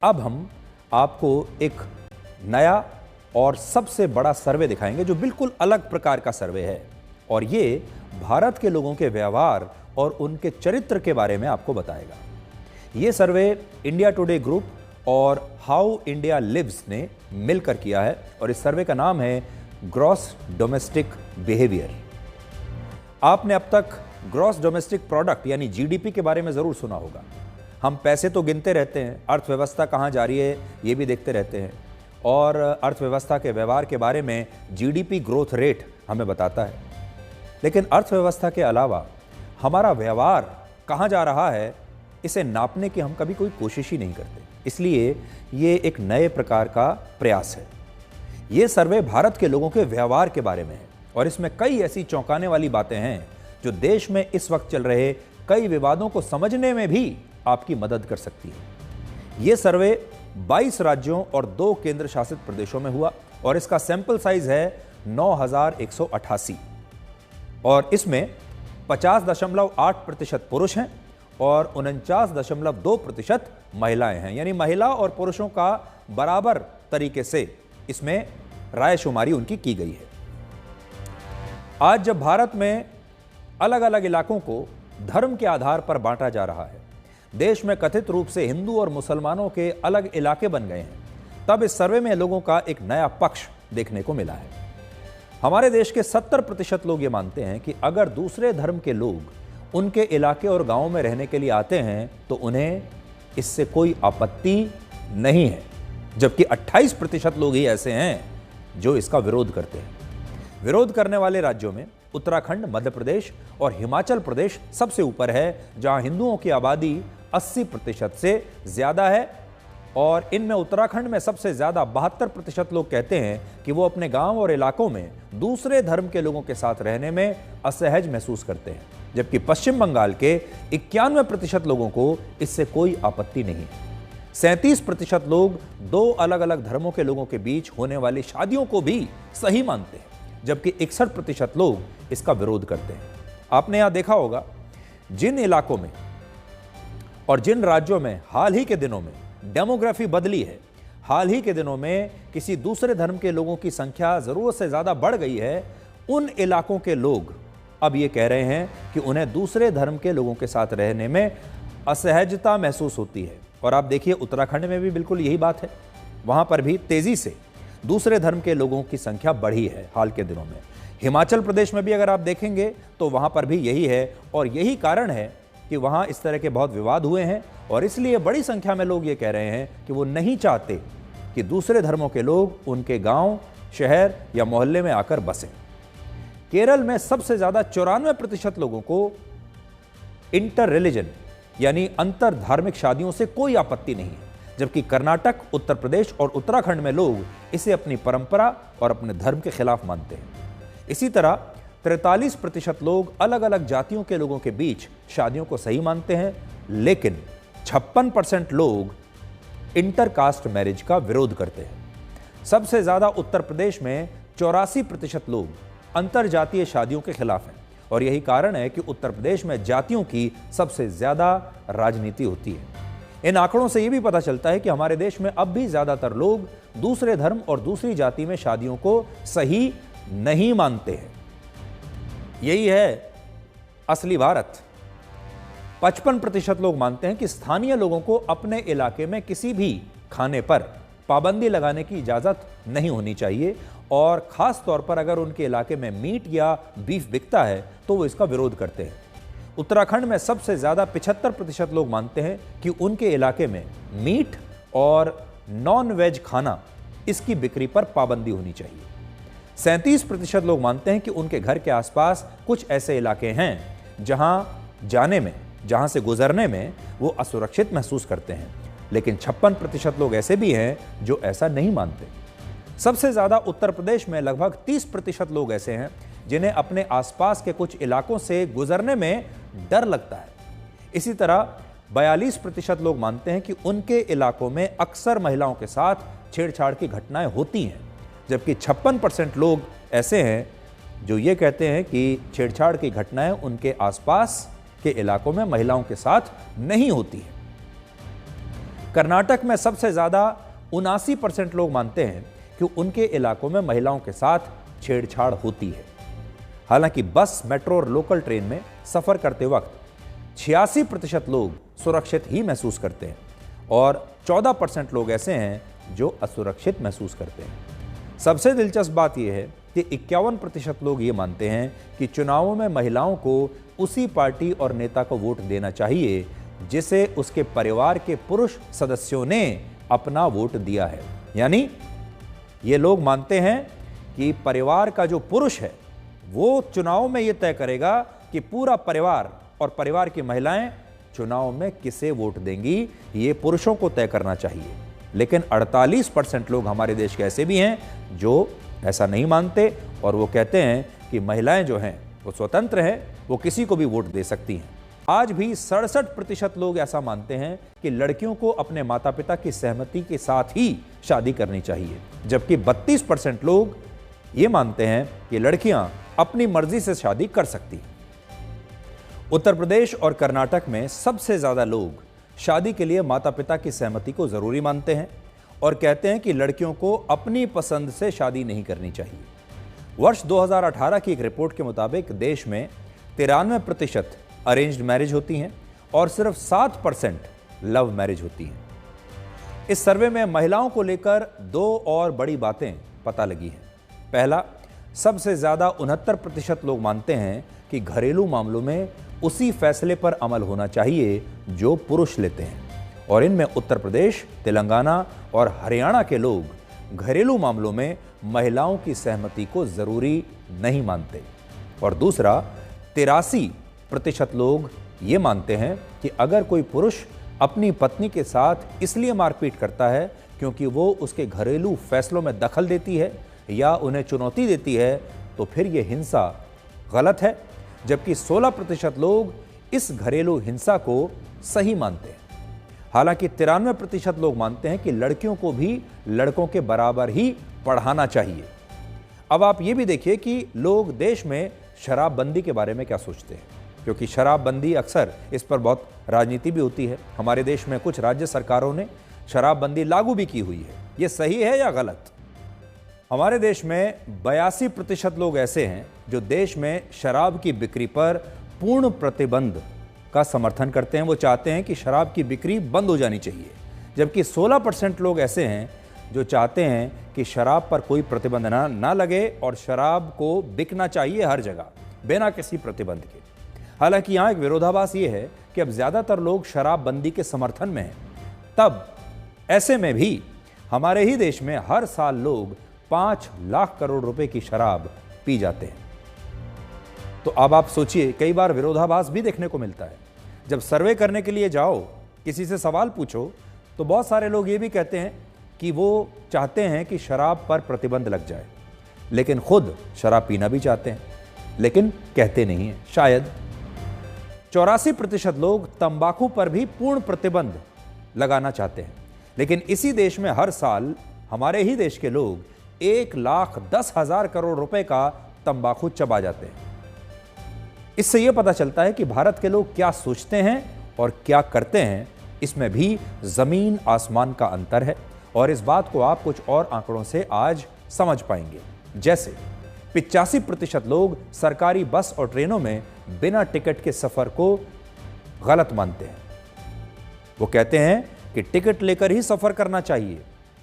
अब हम आपको एक नया और सबसे बड़ा सर्वे दिखाएंगे जो बिल्कुल अलग प्रकार का सर्वे है और ये भारत के लोगों के व्यवहार और उनके चरित्र के बारे में आपको बताएगा। ये सर्वे इंडिया टुडे ग्रुप और हाउ इंडिया लिव्स ने मिलकर किया है और इस सर्वे का नाम है ग्रॉस डोमेस्टिक बिहेवियर। आपने अब तक ग्रॉस डोमेस्टिक प्रोडक्ट यानी जीडीपी के बारे में जरूर सुना होगा। हम पैसे तो गिनते रहते हैं, अर्थव्यवस्था कहाँ जा रही है ये भी देखते रहते हैं और अर्थव्यवस्था के व्यवहार के बारे में जीडीपी ग्रोथ रेट हमें बताता है। लेकिन अर्थव्यवस्था के अलावा हमारा व्यवहार कहाँ जा रहा है इसे नापने की हम कभी कोई कोशिश ही नहीं करते। इसलिए ये एक नए प्रकार का प्रयास है। ये सर्वे भारत के लोगों के व्यवहार के बारे में है और इसमें कई ऐसी चौंकाने वाली बातें हैं जो देश में इस वक्त चल रहे कई विवादों को समझने में भी आपकी मदद कर सकती है। यह सर्वे 22 राज्यों और 2 केंद्र शासित प्रदेशों में हुआ और इसका सैंपल साइज है 9188 और इसमें 50.8% पुरुष हैं और 49.2% महिलाएं हैं, यानी महिला और पुरुषों का बराबर तरीके से इसमें रायशुमारी उनकी की गई है। आज जब भारत में अलग अलग इलाकों को धर्म के आधार पर बांटा जा रहा है, देश में कथित रूप से हिंदू और मुसलमानों के अलग इलाके बन गए हैं, तब इस सर्वे में लोगों का एक नया पक्ष देखने को मिला है। हमारे देश के 70% लोग ये मानते हैं कि अगर दूसरे धर्म के लोग उनके इलाके और गांव में रहने के लिए आते हैं तो उन्हें इससे कोई आपत्ति नहीं है, जबकि 28% लोग ही ऐसे हैं जो इसका विरोध करते हैं। विरोध करने वाले राज्यों में उत्तराखंड, मध्य प्रदेश और हिमाचल प्रदेश सबसे ऊपर है, जहां हिंदुओं की आबादी 80% से ज्यादा है और इनमें उत्तराखंड में सबसे ज्यादा 72% लोग कहते हैं कि वो अपने गांव और इलाकों में दूसरे धर्म के लोगों के साथ रहने में असहज महसूस करते हैं, जबकि पश्चिम बंगाल के 91% लोगों को इससे कोई आपत्ति नहीं है। 37% लोग 2 अलग अलग धर्मों के लोगों के बीच होने वाली शादियों को भी सही मानते हैं, जबकि 61% लोग इसका विरोध करते हैं। आपने यहां देखा होगा जिन इलाकों में और जिन राज्यों में हाल ही के दिनों में डेमोग्राफी बदली है, हाल ही के दिनों में किसी दूसरे धर्म के लोगों की संख्या जरूरत से ज्यादा बढ़ गई है, उन इलाकों के लोग अब ये कह रहे हैं कि उन्हें दूसरे धर्म के लोगों के साथ रहने में असहजता महसूस होती है। और आप देखिए उत्तराखंड में भी बिल्कुल यही बात है, वहां पर भी तेजी से दूसरे धर्म के लोगों की संख्या बढ़ी है हाल के दिनों में। हिमाचल प्रदेश में भी अगर आप देखेंगे तो वहां पर भी यही है और यही कारण है कि वहां इस तरह के बहुत विवाद हुए हैं और इसलिए बड़ी संख्या में लोग ये कह रहे हैं कि वो नहीं चाहते कि दूसरे धर्मों के लोग उनके गांव, शहर या मोहल्ले में आकर बसें। केरल में सबसे ज्यादा 94% लोगों को इंटर रिलीजन यानी अंतर धार्मिक शादियों से कोई आपत्ति नहीं है, जबकि कर्नाटक, उत्तर प्रदेश और उत्तराखंड में लोग इसे अपनी परंपरा और अपने धर्म के खिलाफ मानते हैं। इसी तरह 43% लोग अलग अलग जातियों के लोगों के बीच शादियों को सही मानते हैं, लेकिन 56% लोग इंटरकास्ट मैरिज का विरोध करते हैं। सबसे ज्यादा उत्तर प्रदेश में 84% लोग अंतरजातीय शादियों के खिलाफ हैं और यही कारण है कि उत्तर प्रदेश में जातियों की सबसे ज्यादा राजनीति होती है। इन आंकड़ों से यह भी पता चलता है कि हमारे देश में अब भी ज्यादातर लोग दूसरे धर्म और दूसरी जाति में शादियों को सही नहीं मानते हैं। यही है असली भारत। 55% लोग मानते हैं कि स्थानीय लोगों को अपने इलाके में किसी भी खाने पर पाबंदी लगाने की इजाजत नहीं होनी चाहिए और खास तौर पर अगर उनके इलाके में मीट या बीफ बिकता है तो वो इसका विरोध करते हैं। उत्तराखंड में सबसे ज्यादा 75% लोग मानते हैं कि उनके इलाके में मीट और नॉन वेज खाना इसकी बिक्री पर पाबंदी होनी चाहिए। 37% लोग मानते हैं कि उनके घर के आसपास कुछ ऐसे इलाके हैं जहां से गुजरने में वो असुरक्षित महसूस करते हैं, लेकिन 56% लोग ऐसे भी हैं जो ऐसा नहीं मानते। सबसे ज्यादा उत्तर प्रदेश में लगभग 30% लोग ऐसे हैं जिन्हें अपने आसपास के कुछ इलाकों से गुजरने में डर लगता है। इसी तरह 42% लोग मानते हैं कि उनके इलाकों में अक्सर महिलाओं के साथ छेड़छाड़ की घटनाएं होती हैं, जबकि 56% लोग ऐसे हैं जो ये कहते हैं कि छेड़छाड़ की घटनाएं उनके आसपास के इलाकों में महिलाओं के साथ नहीं होती है। कर्नाटक में सबसे ज्यादा 79% लोग मानते हैं कि उनके इलाकों में महिलाओं के साथ छेड़छाड़ होती है। हालांकि बस, मेट्रो और लोकल ट्रेन में सफर करते वक्त 86% लोग सुरक्षित ही महसूस करते हैं और 14% लोग ऐसे हैं जो असुरक्षित महसूस करते हैं। सबसे दिलचस्प बात यह है कि 51% लोग ये मानते हैं कि चुनावों में महिलाओं को उसी पार्टी और नेता को वोट देना चाहिए जिसे उसके परिवार के पुरुष सदस्यों ने अपना वोट दिया है। यानी ये लोग मानते हैं कि परिवार का जो पुरुष है वो चुनाव में ये तय करेगा कि पूरा परिवार और परिवार की महिलाएं चुनाव में किसे वोट देंगी, ये पुरुषों को तय करना चाहिए। लेकिन 48% लोग हमारे देश के ऐसे भी हैं जो ऐसा नहीं मानते और वो कहते हैं कि महिलाएं जो हैं वो स्वतंत्र हैं, वो किसी को भी वोट दे सकती हैं। आज भी 67% लोग ऐसा मानते हैं कि लड़कियों को अपने माता पिता की सहमति के साथ ही शादी करनी चाहिए, जबकि 32% लोग ये मानते हैं कि लड़कियां अपनी मर्जी से शादी कर सकती हैं। उत्तर प्रदेश और कर्नाटक में सबसे ज्यादा लोग शादी के लिए माता पिता की सहमति को जरूरी मानते हैं और कहते हैं कि लड़कियों को अपनी पसंद से शादी नहीं करनी चाहिए। वर्ष 2018 की एक रिपोर्ट के मुताबिक देश में 93% अरेंज्ड मैरिज होती हैं और सिर्फ 7% लव मैरिज होती हैं। इस सर्वे में महिलाओं को लेकर दो और बड़ी बातें पता लगी हैं। पहला, सबसे ज्यादा 69% लोग मानते हैं कि घरेलू मामलों में उसी फैसले पर अमल होना चाहिए जो पुरुष लेते हैं, और इनमें उत्तर प्रदेश, तेलंगाना और हरियाणा के लोग घरेलू मामलों में महिलाओं की सहमति को जरूरी नहीं मानते। और दूसरा, 83% लोग ये मानते हैं कि अगर कोई पुरुष अपनी पत्नी के साथ इसलिए मारपीट करता है क्योंकि वो उसके घरेलू फैसलों में दखल देती है या उन्हें चुनौती देती है, तो फिर यह हिंसा गलत है, जबकि 16% लोग इस घरेलू हिंसा को सही मानते हैं। हालांकि 93% लोग मानते हैं कि लड़कियों को भी लड़कों के बराबर ही पढ़ाना चाहिए। अब आप ये भी देखिए कि लोग देश में शराबबंदी के बारे में क्या सोचते हैं, क्योंकि शराबबंदी अक्सर इस पर बहुत राजनीति भी होती है। हमारे देश में कुछ राज्य सरकारों ने शराबबंदी लागू भी की हुई है। ये सही है या गलत? हमारे देश में 82% लोग ऐसे हैं जो देश में शराब की बिक्री पर पूर्ण प्रतिबंध का समर्थन करते हैं। वो चाहते हैं कि शराब की बिक्री बंद हो जानी चाहिए, जबकि 16% लोग ऐसे हैं जो चाहते हैं कि शराब पर कोई प्रतिबंध ना लगे और शराब को बिकना चाहिए हर जगह बिना किसी प्रतिबंध के। हालांकि यहाँ एक विरोधाभास ये है कि अब ज़्यादातर लोग शराबबंदी के समर्थन में हैं, तब ऐसे में भी हमारे ही देश में हर साल लोग 5 लाख करोड़ रुपए की शराब पी जाते हैं। तो अब आप सोचिए, कई बार विरोधाभास भी देखने को मिलता है। जब सर्वे करने के लिए जाओ, किसी से सवाल पूछो, तो बहुत सारे लोग ये भी कहते हैं कि वो चाहते हैं कि शराब पर प्रतिबंध लग जाए, लेकिन खुद शराब पीना भी चाहते हैं, लेकिन कहते नहीं हैं। शायद 84% लोग तंबाकू पर भी पूर्ण प्रतिबंध लगाना चाहते हैं, लेकिन इसी देश में हर साल हमारे ही देश के लोग 1,10,000 करोड़ रुपए का तंबाकू चबा जाते हैं। इससे यह पता चलता है कि भारत के लोग क्या सोचते हैं और क्या करते हैं, इसमें भी जमीन आसमान का अंतर है। और इस बात को आप कुछ और आंकड़ों से आज समझ पाएंगे। जैसे 85% लोग सरकारी बस और ट्रेनों में बिना टिकट के सफर को गलत मानते हैं। वो कहते हैं कि टिकट लेकर ही सफर करना चाहिए।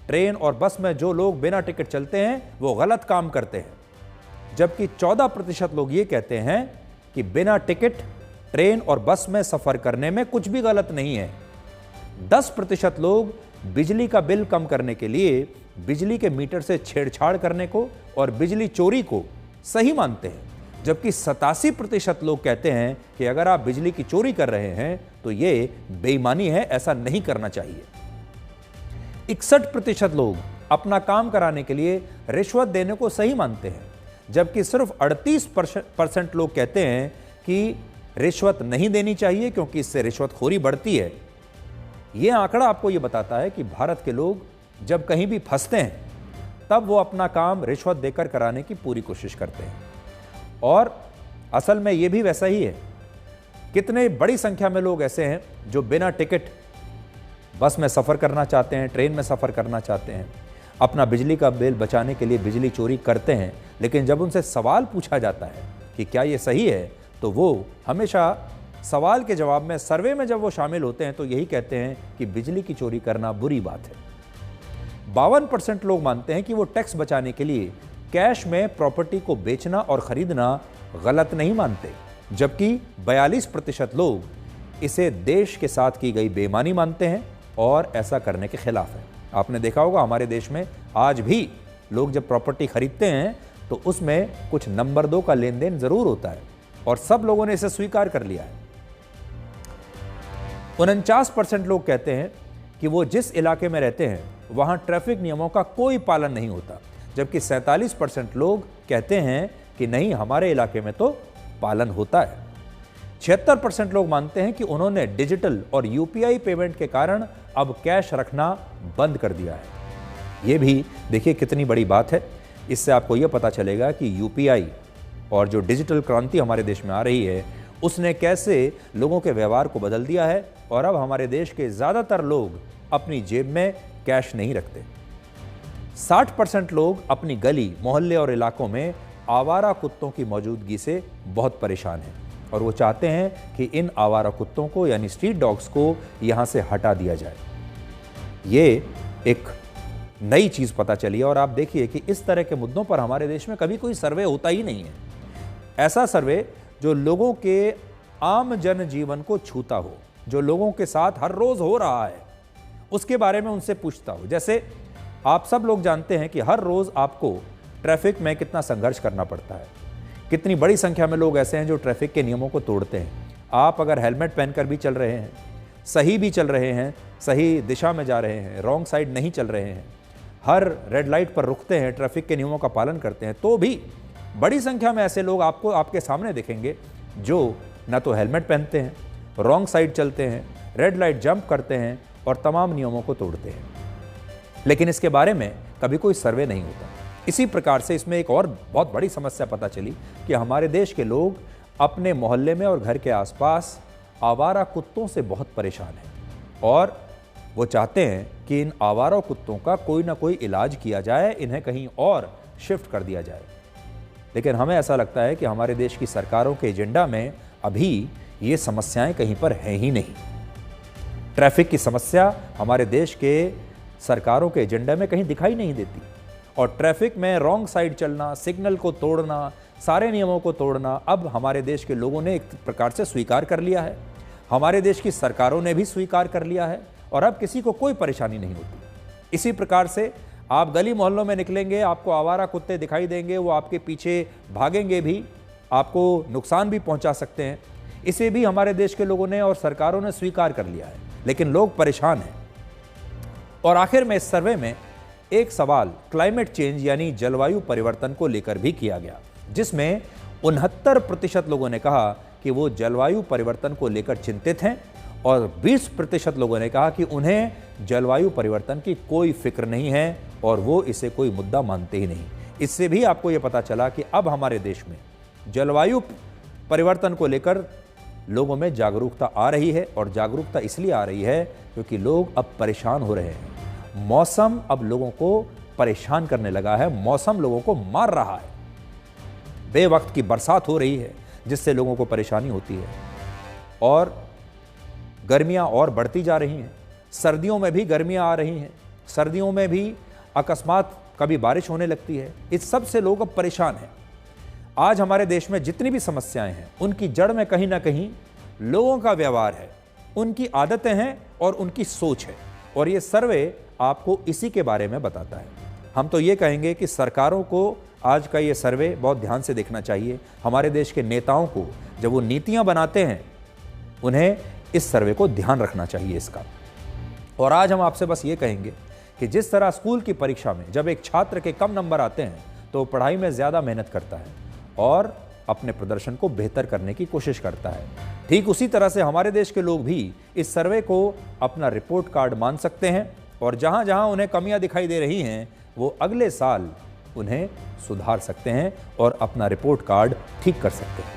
ट्रेन और बस में जो लोग बिना टिकट चलते हैं वो गलत काम करते हैं। जबकि 14% लोग ये कहते हैं कि बिना टिकट ट्रेन और बस में सफर करने में कुछ भी गलत नहीं है। 10% लोग बिजली का बिल कम करने के लिए बिजली के मीटर से छेड़छाड़ करने को और बिजली चोरी को सही मानते हैं, जबकि 87% लोग कहते हैं कि अगर आप बिजली की चोरी कर रहे हैं तो ये बेईमानी है, ऐसा नहीं करना चाहिए। 61% लोग अपना काम कराने के लिए रिश्वत देने को सही मानते हैं, जबकि सिर्फ 38% लोग कहते हैं कि रिश्वत नहीं देनी चाहिए क्योंकि इससे रिश्वतखोरी बढ़ती है। यह आंकड़ा आपको यह बताता है कि भारत के लोग जब कहीं भी फंसते हैं तब वो अपना काम रिश्वत देकर कराने की पूरी कोशिश करते हैं। और असल में यह भी वैसा ही है। कितने बड़ी संख्या में लोग ऐसे हैं जो बिना टिकट बस में सफ़र करना चाहते हैं, ट्रेन में सफ़र करना चाहते हैं, अपना बिजली का बिल बचाने के लिए बिजली चोरी करते हैं, लेकिन जब उनसे सवाल पूछा जाता है कि क्या ये सही है, तो वो हमेशा सवाल के जवाब में, सर्वे में जब वो शामिल होते हैं तो यही कहते हैं कि बिजली की चोरी करना बुरी बात है। 52% लोग मानते हैं कि वो टैक्स बचाने के लिए कैश में प्रॉपर्टी को बेचना और खरीदना गलत नहीं मानते, जबकि 42% लोग इसे देश के साथ की गई बेईमानी मानते हैं और ऐसा करने के खिलाफ है। आपने देखा होगा हमारे देश में आज भी लोग जब प्रॉपर्टी खरीदते हैं तो उसमें कुछ नंबर 2 का लेन देन जरूर होता है और सब लोगों ने इसे स्वीकार कर लिया है। 49% लोग कहते हैं कि वो जिस इलाके में रहते हैं वहां ट्रैफिक नियमों का कोई पालन नहीं होता, जबकि 47% लोग कहते हैं कि नहीं, हमारे इलाके में तो पालन होता है। 76% लोग मानते हैं कि उन्होंने डिजिटल और यूपीआई पेमेंट के कारण अब कैश रखना बंद कर दिया है। ये भी देखिए कितनी बड़ी बात है। इससे आपको यह पता चलेगा कि यूपीआई और जो डिजिटल क्रांति हमारे देश में आ रही है उसने कैसे लोगों के व्यवहार को बदल दिया है और अब हमारे देश के ज़्यादातर लोग अपनी जेब में कैश नहीं रखते। 60% लोग अपनी गली, मोहल्ले और इलाकों में आवारा कुत्तों की मौजूदगी से बहुत परेशान हैं और वो चाहते हैं कि इन आवारा कुत्तों को यानी स्ट्रीट डॉग्स को यहाँ से हटा दिया जाए। ये एक नई चीज़ पता चली है और आप देखिए कि इस तरह के मुद्दों पर हमारे देश में कभी कोई सर्वे होता ही नहीं है। ऐसा सर्वे जो लोगों के आम जन जीवन को छूता हो, जो लोगों के साथ हर रोज़ हो रहा है, उसके बारे में उनसे पूछता हो। जैसे आप सब लोग जानते हैं कि हर रोज़ आपको ट्रैफिक में कितना संघर्ष करना पड़ता है, कितनी बड़ी संख्या में लोग ऐसे हैं जो ट्रैफिक के नियमों को तोड़ते हैं। आप अगर हेलमेट पहनकर भी चल रहे हैं, सही भी चल रहे हैं, सही दिशा में जा रहे हैं, रॉन्ग साइड नहीं चल रहे हैं, हर रेड लाइट पर रुकते हैं, ट्रैफिक के नियमों का पालन करते हैं, तो भी बड़ी संख्या में ऐसे लोग आपको आपके सामने दिखेंगे जो ना तो हेलमेट पहनते हैं, रॉन्ग साइड चलते हैं, रेड लाइट जंप करते हैं और तमाम नियमों को तोड़ते हैं, लेकिन इसके बारे में कभी कोई सर्वे नहीं होता। इसी प्रकार से इसमें एक और बहुत बड़ी समस्या पता चली कि हमारे देश के लोग अपने मोहल्ले में और घर के आसपास आवारा कुत्तों से बहुत परेशान हैं और वो चाहते हैं कि इन आवारा कुत्तों का कोई ना कोई इलाज किया जाए, इन्हें कहीं और शिफ्ट कर दिया जाए। लेकिन हमें ऐसा लगता है कि हमारे देश की सरकारों के एजेंडा में अभी ये समस्याएं कहीं पर हैं ही नहीं। ट्रैफिक की समस्या हमारे देश के सरकारों के एजेंडा में कहीं दिखाई नहीं देती और ट्रैफिक में रॉन्ग साइड चलना, सिग्नल को तोड़ना, सारे नियमों को तोड़ना अब हमारे देश के लोगों ने एक प्रकार से स्वीकार कर लिया है, हमारे देश की सरकारों ने भी स्वीकार कर लिया है और अब किसी को कोई परेशानी नहीं होती। इसी प्रकार से आप गली मोहल्लों में निकलेंगे, आपको आवारा कुत्ते दिखाई देंगे, वो आपके पीछे भागेंगे भी, आपको नुकसान भी पहुंचा सकते हैं। इसे भी हमारे देश के लोगों ने और सरकारों ने स्वीकार कर लिया है, लेकिन लोग परेशान हैं। और आखिर में इस सर्वे में एक सवाल क्लाइमेट चेंज यानी जलवायु परिवर्तन को लेकर भी किया गया, जिसमें 69% लोगों ने कहा कि वो जलवायु परिवर्तन को लेकर चिंतित हैं और 20% लोगों ने कहा कि उन्हें जलवायु परिवर्तन की कोई फिक्र नहीं है और वो इसे कोई मुद्दा मानते ही नहीं। इससे भी आपको ये पता चला कि अब हमारे देश में जलवायु परिवर्तन को लेकर लोगों में जागरूकता आ रही है और जागरूकता इसलिए आ रही है क्योंकि लोग अब परेशान हो रहे हैं। मौसम अब लोगों को परेशान करने लगा है, मौसम लोगों को मार रहा है। बेवक्त की बरसात हो रही है जिससे लोगों को परेशानी होती है और गर्मियां और बढ़ती जा रही हैं। सर्दियों में भी गर्मियां आ रही हैं, सर्दियों में भी अकस्मात कभी बारिश होने लगती है। इस सब से लोग अब परेशान हैं। आज हमारे देश में जितनी भी समस्याएं हैं उनकी जड़ में कहीं ना कहीं लोगों का व्यवहार है, उनकी आदतें हैं और उनकी सोच है और ये सर्वे आपको इसी के बारे में बताता है। हम तो ये कहेंगे कि सरकारों को आज का ये सर्वे बहुत ध्यान से देखना चाहिए। हमारे देश के नेताओं को जब वो नीतियां बनाते हैं उन्हें इस सर्वे को ध्यान रखना चाहिए इसका। और आज हम आपसे बस ये कहेंगे कि जिस तरह स्कूल की परीक्षा में जब एक छात्र के कम नंबर आते हैं तो पढ़ाई में ज़्यादा मेहनत करता है और अपने प्रदर्शन को बेहतर करने की कोशिश करता है, ठीक उसी तरह से हमारे देश के लोग भी इस सर्वे को अपना रिपोर्ट कार्ड मान सकते हैं और जहां जहां उन्हें कमियां दिखाई दे रही हैं वो अगले साल उन्हें सुधार सकते हैं और अपना रिपोर्ट कार्ड ठीक कर सकते हैं।